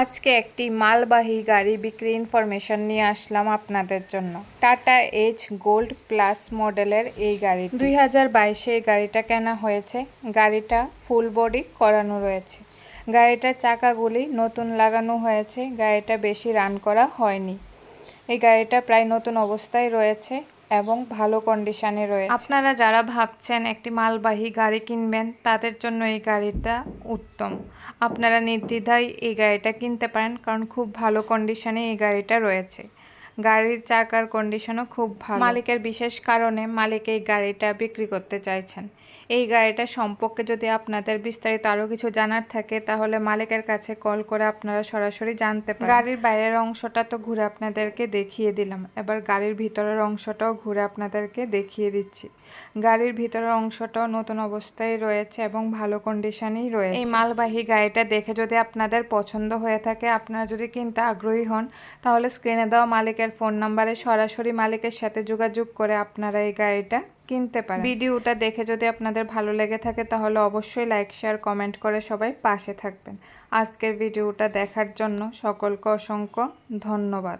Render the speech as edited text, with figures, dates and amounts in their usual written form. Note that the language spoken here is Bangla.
আজকে একটি মালবাহী গাড়ি বিক্রি ইনফরমেশন নিয়ে আসলাম আপনাদের জন্য। টাটা এইচ গোল্ড প্লাস মডেলের এই গাড়ি 2022-এ এই গাড়িটা কেনা হয়েছে। গাড়িটা ফুল বডি করানো রয়েছে। গাড়িটার চাকাগুলি নতুন লাগানো হয়েছে। গাড়িটা বেশি রান করা হয়নি। এই গাড়িটা প্রায় নতুন অবস্থায় রয়েছে এবং ভালো কন্ডিশনে রয়েছে। আপনারা যারা ভাবছেন একটি মালবাহী গাড়ি কিনবেন তাদের জন্য এই গাড়িটা উত্তম। আপনারা নির্দ্বিধায় এই গাড়িটা কিনতে পারেন, কারণ খুব ভালো কন্ডিশনে এই গাড়িটা রয়েছে। গাড়ির চাকার কন্ডিশনও খুব ভালো। মালিকের বিশেষ কারণে মালিক এই গাড়িটা বিক্রি করতে চাইছেন। এই গাড়িটা সম্পর্কে যদি আপনাদের বিস্তারিত আরও কিছু জানার থাকে তাহলে মালিকের কাছে কল করে আপনারা সরাসরি জানতে পারেন। গাড়ির বাইরের অংশটা তো ঘুরে আপনাদেরকে দেখিয়ে দিলাম, এবার গাড়ির ভিতরের অংশটাও ঘুরে আপনাদেরকে দেখিয়ে দিচ্ছি। গাড়ির ভিতরের অংশটাও নতুন অবস্থায় রয়েছে এবং ভালো কন্ডিশনেই রয়েছে। এই মালবাহী গাড়িটা দেখে যদি আপনাদের পছন্দ হয়ে থাকে, আপনারা যদি কিনতে আগ্রহী হন, তাহলে স্ক্রিনে দেওয়া মালিকের ফোন নাম্বারে সরাসরি মালিকের সাথে যোগাযোগ করে আপনারা এই গাড়িটা কিনতে পারেন। ভিডিওটা দেখে যদি আপনাদের ভালো লেগে থাকে তাহলে অবশ্যই লাইক, শেয়ার, কমেন্ট করে সবাই পাশে থাকবেন। আজকের ভিডিওটা দেখার জন্য সকলকে অসংখ্য ধন্যবাদ।